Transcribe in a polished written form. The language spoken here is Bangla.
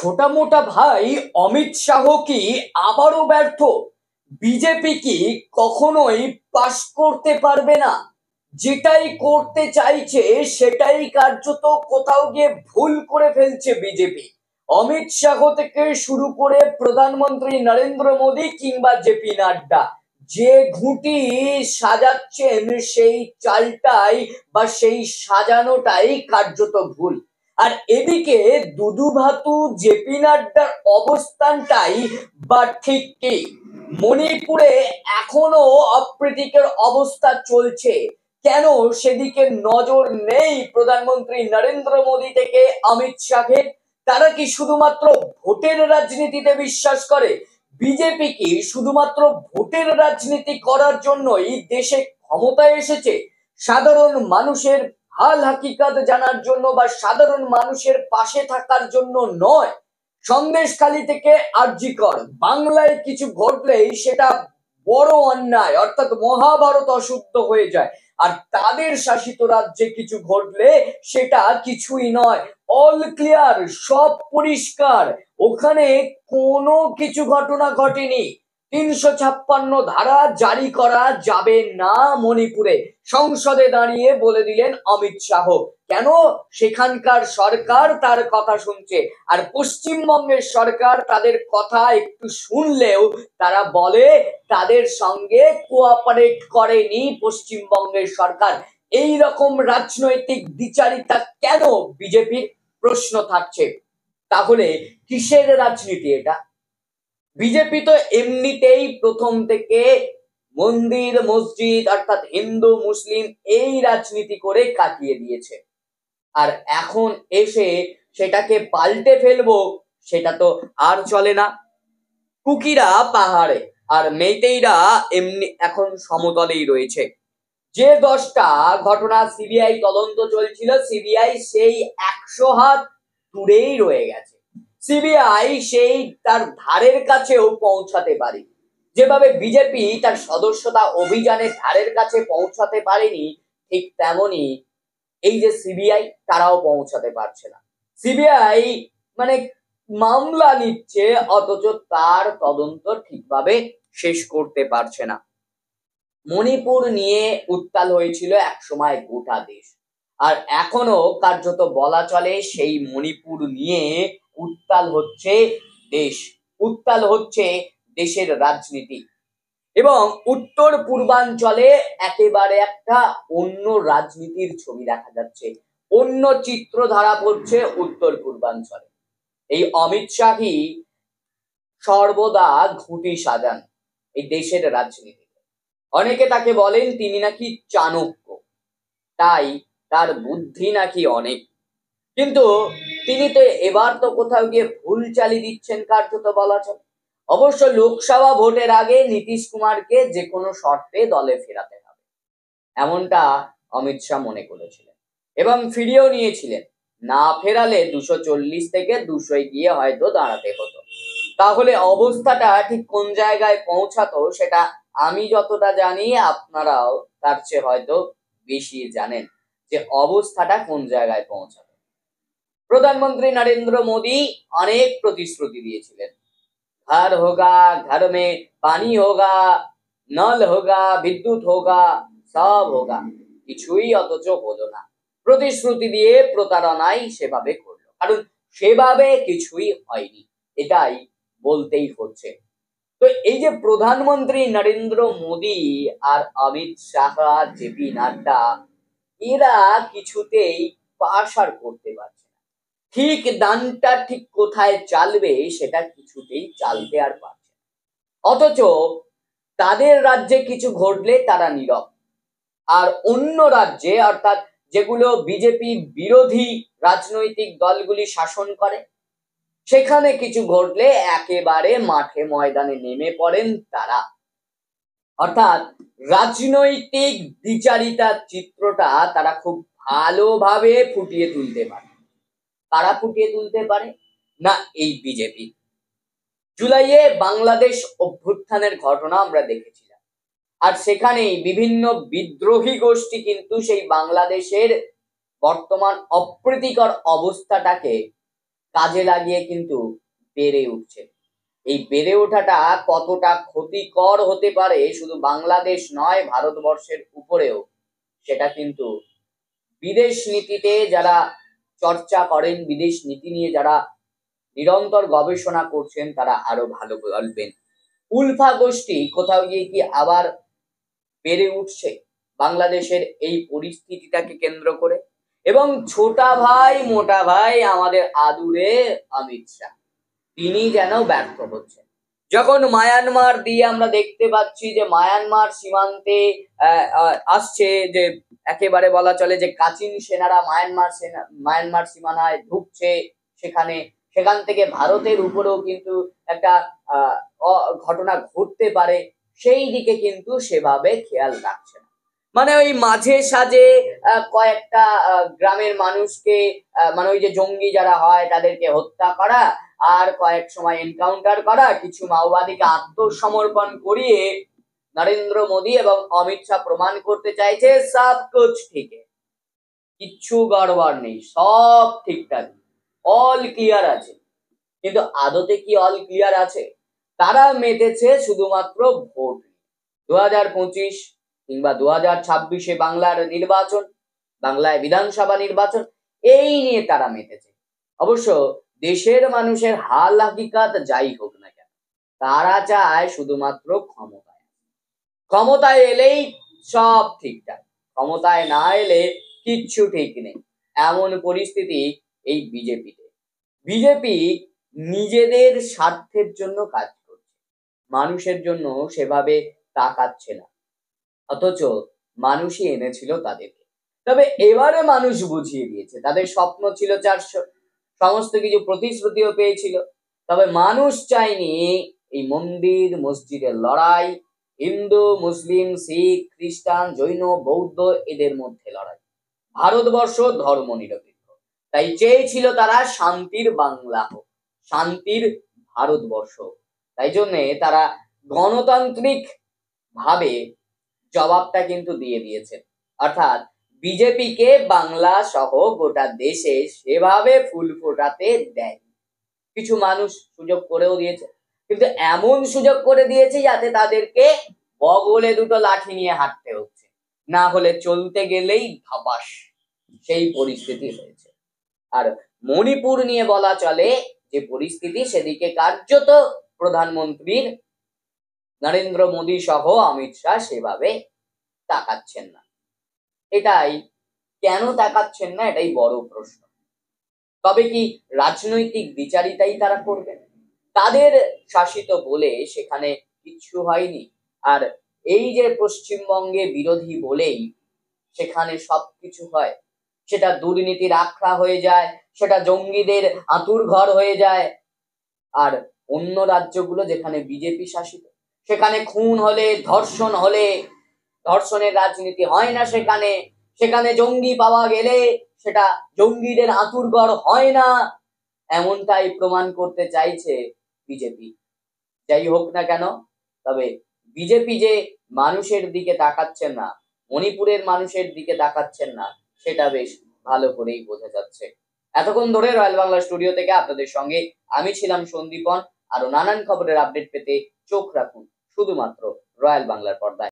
ছোটা মোটা ভাই অমিত শাহ কি আবারও ব্যর্থ? বিজেপি কি কখনোই পাশ করতে পারবে না? যেটাই করতে চাইছে সেটাই কার্যত কোথাও গিয়ে ভুল করে ফেলছে বিজেপি। অমিত শাহ থেকে শুরু করে প্রধানমন্ত্রী নরেন্দ্র মোদী কিংবা জেপি নাড্ডা যে ঘুঁটি সাজাচ্ছেন সেই চালটাই বা সেই সাজানোটাই কার্যত ভুল। আর এদিকে দুদু ভাতু জেপি নাড্ডার অবস্থানটাই বা ঠিক কি? মণিপুরে এখনো অপ্রীতিকর অবস্থা চলছে। কেন সেদিকে নজর নেই প্রধানমন্ত্রী নরেন্দ্র মোদী থেকে অমিত শাহের? তারা কি শুধুমাত্র ভোটের রাজনীতিতে বিশ্বাস করে? বিজেপি কি শুধুমাত্র ভোটের রাজনীতি করার জন্যই দেশে ক্ষমতায় এসেছে? সাধারণ মানুষের হাল হাকিকত জানার জন্য বা সাধারণ মানুষের পাশে থাকার জন্য নয়। সন্দেশখালী থেকে আরজি কর বাংলায় কিছু ঘটলেই সেটা বড় অন্যায়, অর্থাৎ মহাভারত অশুদ্ধ হয়ে যায়। আর তাদের শাসিত রাজ্যে কিছু ঘটলে সেটা কিছুই নয়, অল ক্লিয়ার, সব পরিষ্কার। ওখানে কোনো কিছু ঘটনা ঘটেনি। ৩৫৬ ধারা জারি করা যাবে না মণিপুরে, সংসদে দাঁড়িয়ে বলে দিলেন অমিত শাহ। কেন? সেখানকার সরকার তার কথা শুনছে। আর পশ্চিমবঙ্গের সরকার তাদের কথা একটু শুনলেও তারা বলে তাদের সঙ্গে কোঅপারেট করেনি পশ্চিমবঙ্গের সরকার। এই রকম রাজনৈতিক দ্বিচারিতা কেন বিজেপির? প্রশ্ন থাকছে। তাহলে কিসের রাজনীতি এটা? বিজেপি তো এমনিতেই প্রথম থেকে মন্দির মসজিদ অর্থাৎ হিন্দু মুসলিম এই রাজনীতি করে কাটিয়ে দিয়েছে। আর এখন এসে সেটাকে পাল্টে ফেলবো, সেটা তো আর চলে না। কুকিরা পাহাড়ে আর মেইতেইরা এমনি এখন সমতলেই রয়েছে। যে 10টা ঘটনা সিবিআই তদন্ত চলছিল, সিবিআই সেই 100 হাত দূরেই রয়ে গেছে। সিবিআই সেই তার ধারের কাছেও পৌঁছাতে পারে। যেভাবে বিজেপি তার সদস্যতা অভিযানের ধারের কাছে পৌঁছাতে পারেনি, ঠিক তেমনি এই যে সিবিআই তারাও পৌঁছাতে পারছে না। সিবিআই মানে মামলা নিচ্ছে অথচ তার তদন্ত ঠিকভাবে শেষ করতে পারছে না। মণিপুর নিয়ে উত্তাল হয়েছিল একসময় গোটা দেশ, আর এখনো কার্যত বলা চলে সেই মণিপুর নিয়ে উত্তাল হচ্ছে দেশ, উত্তাল হচ্ছে দেশের রাজনীতি। এবং উত্তর পূর্বাঞ্চলে একেবারে একটা অন্য রাজনীতির ছবি দেখা যাচ্ছে, অন্য চিত্র ধরা পড়ছে উত্তর পূর্বাঞ্চলে। এই অমিত শাহই সর্বদা ঘুঁটি সাজান এই দেশের রাজনীতি। অনেকে তাকে বলেন তিনি নাকি চাণক্য, তাই তার বুদ্ধি নাকি অনেক। কিন্তু তিনি তো এবার তো কোথাও গিয়ে ভুল চালিয়ে দিচ্ছেন কার্যত বলা চলে। অবশ্য লোকসভা ভোটের আগে নীতিশ কুমারকে যে কোনো শর্তে দলে ফেরাতে হবে, এমনটা অমিত শাহ মনে করেছিলেন এবং ফিরিয়েও নিয়েছিলেন। না ফেরালে 240 থেকে 200 গিয়ে হয়তো দাঁড়াতে হতো। তাহলে অবস্থাটা ঠিক কোন জায়গায় পৌঁছাতো সেটা আমি যতটা জানি আপনারাও তার চেয়ে হয়তো বেশি জানেন যে অবস্থাটা কোন জায়গায় পৌঁছাতো। প্রধানমন্ত্রী নরেন্দ্র মোদী অনেক প্রতিশ্রুতি দিয়েছিলেন, घर होगा, घर में पानी होगा, नल होगा, বিদ্যুৎ होगा, সব होगा। কিছুই অথচ হলো না। প্রতিশ্রুতি দিয়ে প্রতারণাই সেভাবে করলো, কারণ সেভাবে কিছুই হয়নি, এটাই বলতেই হচ্ছে। তো এই যে প্রধানমন্ত্রী নরেন্দ্র মোদী আর অমিত শাহ, জেপি নাড্ডা, এরা কিছুতেই পাশ আর করতে পারছে না। ঠিক দানটা ঠিক কোথায় চালবে সেটা কিছুতেই চালতে আর পারছে না। অথচ তাদের রাজ্যে কিছু ঘটলে তারা নীরব, আর অন্য রাজ্যে অর্থাৎ যেগুলো বিজেপি বিরোধী রাজনৈতিক দলগুলি শাসন করে সেখানে কিছু ঘটলে একেবারে মাঠে ময়দানে নেমে পড়েন তারা। অর্থাৎ রাজনৈতিক দ্বিচারিতার চিত্রটা তারা খুব ভালোভাবে ফুটিয়ে তুলতে পারে। কারা ফুটিয়ে তুলতে পারে? না, এই বিজেপি। জুলাইয়ে বাংলাদেশ অভ্যুত্থানের ঘটনা আমরা দেখেছিলাম, আর সেখানেই বিভিন্ন বিদ্রোহী গোষ্ঠী কিন্তু সেই বাংলাদেশের বর্তমান অপ্রীতিকর অবস্থাটাকে কাজে লাগিয়ে কিন্তু বেড়ে উঠছে। এই বেড়ে ওঠাটা কতটা ক্ষতিকর হতে পারে শুধু বাংলাদেশ নয়, ভারতবর্ষের উপরেও, সেটা কিন্তু বিদেশ নীতিতে যারা চর্চা করেন, বিদেশ নীতি নিয়ে যারা নিরন্তর গবেষণা করছেন, তারা আরো ভালো বলবেন। উলফা গোষ্ঠী কোথাও গিয়ে কি আবার বেড়ে উঠছে বাংলাদেশের এই পরিস্থিতিটাকে কেন্দ্র করে? এবং ছোটা ভাই মোটা ভাই আমাদের আদুরে অমিত শাহ, তিনি যেন ব্যর্থ হচ্ছেন। যখন মায়ানমার দিয়ে আমরা দেখতে পাচ্ছি যে মায়ানমার সীমান্তে আসছে, যে একেবারে বলা চলে যে কাচিন সেনারা মায়ানমার সীমানায় ঢুকছে, সেখান থেকে ভারতের উপরেও কিন্তু একটা ঘটনা ঘটতে পারে, সেই দিকে কিন্তু সেভাবে খেয়াল রাখছে না। মানে ওই মাঝে সাঝে কয়েকটা গ্রামের মানুষকে, মানে ওই যে জঙ্গি যারা হয় তাদেরকে হত্যা করা, আর কয়েক সময় এনকাউন্টার করা, কিছু মাওবাদীকে আত্মসমর্পণ করিয়ে নরেন্দ্র মোদী এবং অমিত শাহ প্রমাণ করতে চাইছে সব কুছ ঠিক, কিচ্ছু গড়বড় নেই, সব ঠিকঠাক, অল ক্লিয়ার আছে। কিন্তু আদতে কি অল ক্লিয়ার আছে? তারা মেতেছে শুধুমাত্র ভোট। 2025 কিংবা 2026 বাংলার নির্বাচন, বাংলায় বিধানসভা নির্বাচন, এই নিয়ে তারা মেতেছে। অবশ্য দেশের মানুষের হাল হাকিকাত যাই হোক না কেন, তারা চায় শুধুমাত্র ক্ষমতায় এলেই সব ঠিকঠাক, ক্ষমতায় না এলে কিচ্ছু ঠিক নেই, এমন পরিস্থিতি এই বিজেপিতে। বিজেপি নিজেদের স্বার্থের জন্য কাজ করছে, মানুষের জন্য সেভাবে তাকাচ্ছে না, অথচ মানুষই এনেছিল তাদেরকে। তবে এবারে মানুষ বুঝিয়ে দিয়েছে, তাদের স্বপ্ন ছিল 400, সমস্ত কিছু প্রতিশ্রুতিও পেয়েছিল, তবে মানুষ চায়নি এই মন্দির মসজিদের লড়াই, হিন্দু মুসলিম শিখ খ্রিস্টান জৈন বৌদ্ধ এদের মধ্যে লড়াই। ভারতবর্ষ ধর্ম নিরপেক্ষ, তাই চেয়েছিল তারা শান্তির বাংলা হোক, শান্তির ভারতবর্ষ। তাই জন্যে তারা গণতান্ত্রিক ভাবে জবাবটা কিন্তু দিয়ে দিয়েছে, অর্থাৎ বিজেপিকে বাংলা সহ গোটা দেশে সেভাবে ফুল ফোটাতে দেয়। কিছু মানুষ সুযোগ করেও দিয়েছে, কিন্তু এমন সুযোগ করে দিয়েছে যাতে তাদেরকে বগলে দুটো লাঠি নিয়ে হাঁটতে হচ্ছে, না হলে চলতে গেলেই ধপাস, সেই পরিস্থিতি হয়েছে। আর মণিপুর নিয়ে বলা চলে যে পরিস্থিতি, সেদিকে কার্যত প্রধানমন্ত্রীর নরেন্দ্র মোদী সহ অমিত শাহ সেভাবে তাকাচ্ছেন না। এটাই কেন তাকাচ্ছেন না, এটাই বড় প্রশ্ন। তবে কি রাজনৈতিক বিচারিতাই তারা করবেন? তাদের শাসিত বলে সেখানে কিছু হয়নি, আর এই যে পশ্চিমবঙ্গে বিরোধী বলেই সেখানে সবকিছু হয়, সেটা দুর্নীতির আখড়া হয়ে যায়, সেটা জঙ্গিদের আঁতুর ঘর হয়ে যায়। আর অন্য রাজ্যগুলো যেখানে বিজেপি শাসিত, সেখানে খুন হলে, ধর্ষণ হলে, ধর্ষণের রাজনীতি হয় না, সেখানে জঙ্গি পাওয়া গেলে সেটা জঙ্গিদের আঁতুড়ঘর হয় না, এমনটাই প্রমাণ করতে চাইছে বিজেপি। যাই হোক না কেন, তবে বিজেপি যে মানুষের দিকে তাকাচ্ছেন না, মণিপুরের মানুষের দিকে তাকাচ্ছেন না, সেটা বেশ ভালো করেই বোঝা যাচ্ছে। এতক্ষণ ধরে রয়্যাল বাংলা স্টুডিও থেকে আপনাদের সঙ্গে আমি ছিলাম সন্দীপন। আরো নানান খবরের আপডেট পেতে চোখ রাখুন শুধুমাত্র রয়্যাল বাংলার পর্দায়।